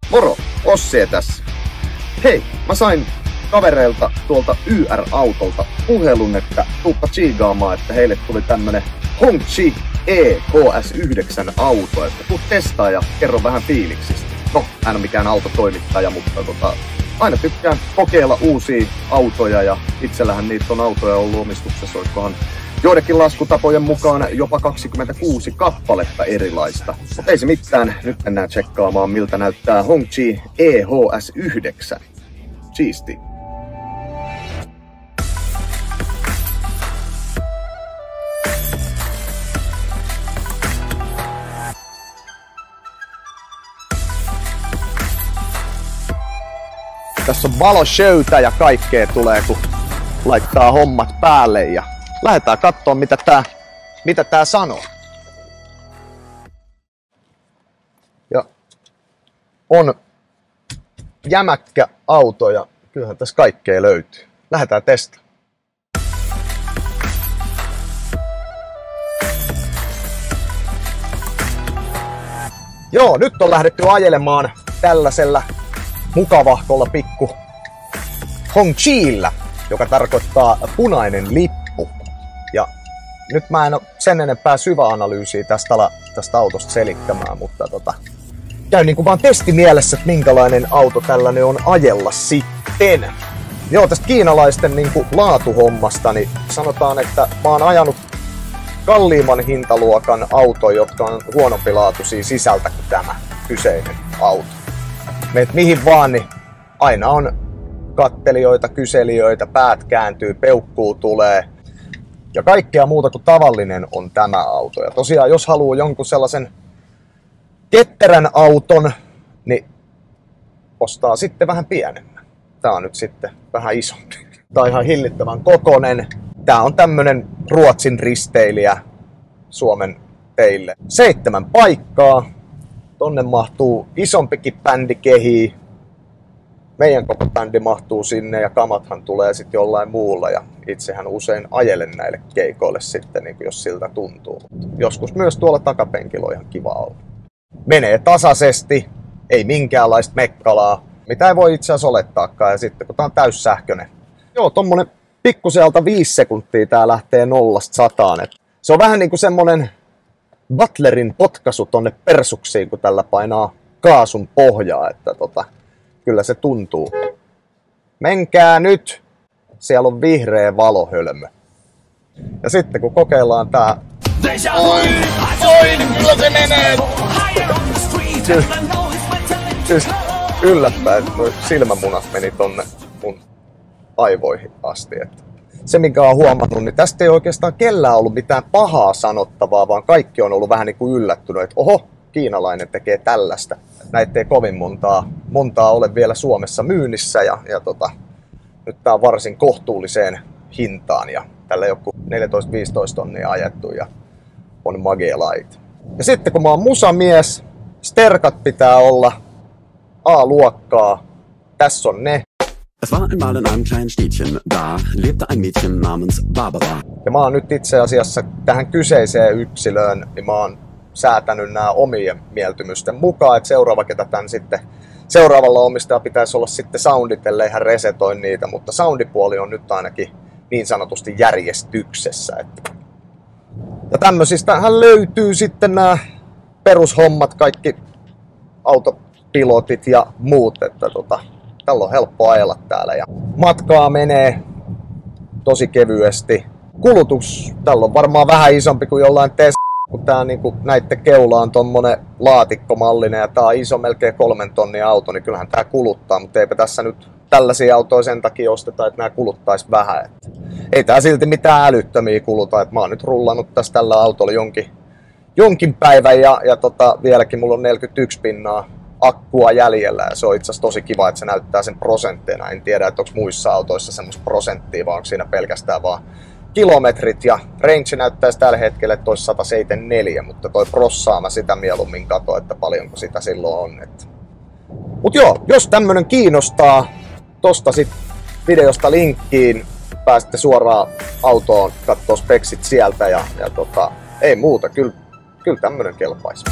Moro, Ossie tässä. Hei, mä sain kavereilta tuolta YR-autolta puhelun, että tuuppa chiigaamaan, että heille tuli tämmönen Hongqi EHS9 auto, että tuu testaa ja kerro vähän fiiliksistä. No, en ole mikään autotoimittaja, mutta aina tykkään kokeilla uusia autoja ja itsellähän niitä on autoja ollut omistuksessa, olisikohan joidenkin laskutapojen mukaan jopa 26 kappaletta erilaista. Mutta ei se mitään, nyt mennään tsekkaamaan miltä näyttää Hongqi EHS9. Siisti. Tässä on valoshowta ja kaikkea tulee, kun laittaa hommat päälle ja lähdetään katsoa mitä tää sanoo. Ja on jämäkkä auto ja kyllähän tässä kaikkea löytyy. Lähdetään testaamaan. Joo, nyt on lähdetty ajelemaan tällaisella mukavahkolla pikku Hongqilla, joka tarkoittaa punainen lippu. Ja nyt mä en ole sen enempää syväanalyysiä tästä autosta selittämään, mutta käy niin kuin vaan testimielessä, että minkälainen auto tällainen on ajella sitten. Joo, tästä kiinalaisten niin kuin laatuhommasta, niin sanotaan, että mä oon ajanut kalliimman hintaluokan autoja, jotka on huonompilaatuisia sisältä kuin tämä kyseinen auto. Meet mihin vaan, niin aina on kattelijoita, kyselijöitä, päät kääntyy, peukkuu tulee. Ja kaikkea muuta kuin tavallinen on tämä auto. Ja tosiaan, jos haluaa jonkun sellaisen ketterän auton, niin ostaa sitten vähän pienemmän. Tää on nyt sitten vähän isompi. Tää on ihan hillittävän kokonen. Tää on tämmönen Ruotsin risteilijä Suomen teille. 7 paikkaa. Tonne mahtuu isompikin bändi kehii. Meidän koko bändi mahtuu sinne ja kamathan tulee sitten jollain muulla. Ja itsehän usein ajelen näille keikoille sitten, niin jos siltä tuntuu. Joskus myös tuolla takapenkillä on ihan kiva olla. Menee tasaisesti, ei minkäänlaista mekkalaa, mitä ei voi itse asiassa olettaakaan. Ja sitten kun tää on täyssähköinen. Joo, tommonen pikkusen alta 5 sekuntia tää lähtee 0–100. Se on vähän niinku semmonen Butlerin potkaisu tonne persuksiin, kun tällä painaa kaasun pohjaa, että kyllä se tuntuu. Menkää nyt! Siellä on vihreä valohölmö. Ja sitten kun kokeillaan tää... Oi, kyllä se menee! Siis yllättäen, että noi silmämunat meni tonne mun aivoihin asti. Että se, minkä on huomannut, niin tästä ei oikeastaan kellään ollut mitään pahaa sanottavaa, vaan kaikki on ollut vähän niin kuin yllättynyt, että oho, kiinalainen tekee tällaista. Näitä ei kovin montaa ole vielä Suomessa myynnissä ja nyt tää on varsin kohtuulliseen hintaan ja tällä joku 14–15 tonnia ajettu ja on magea lait. Ja sitten kun mä oon musamies, sterkat pitää olla A-luokkaa, tässä on ne. Es war einmal in einem kleinen Städtchen, da lebte ein Mädchen namens Barbara. Ja mä oon nyt itse asiassa tähän kyseiseen yksilöön, niin mä oon säätänyt nämä omien mieltymysten mukaan, että seuraava ketä tän sitten seuraavalla omistajalla pitäisi olla sitten soundit, ellei hän resetoi niitä, mutta soundipuoli on nyt ainakin niin sanotusti järjestyksessä. Ja tämmöisistähän löytyy sitten nämä perushommat, kaikki autopilotit ja muut, että tällä on helppo ajella täällä ja matkaa menee tosi kevyesti. Kulutus tällä on varmaan vähän isompi kuin jollain kun tää niinku näitte keula on tommonen laatikkomallinen ja tää on iso melkein 3 tonnia auto, niin kyllähän tää kuluttaa, mutta eipä tässä nyt tällaisia autoja sen takia osteta, että nää kuluttais vähän. Että ei tää silti mitään älyttömiä kuluta, että mä oon nyt rullannut tässä tällä autolla jonkin päivän ja vieläkin mulla on 41 pinnaa akkua jäljellä ja se on itse asiassa tosi kiva, että se näyttää sen prosentteina. En tiedä, että onko muissa autoissa semmoista prosenttia, vaan onko siinä pelkästään vaan kilometrit ja range näyttäisi tällä hetkellä, että olisi 174, mutta toi prossaa mä sitä mieluummin kato, että paljonko sitä silloin on. Mut joo, jos tämmönen kiinnostaa, tosta sit videosta linkkiin, pääsette suoraan autoon, kattoo speksit sieltä ja ei muuta, kyllä tämmönen kelpaisi.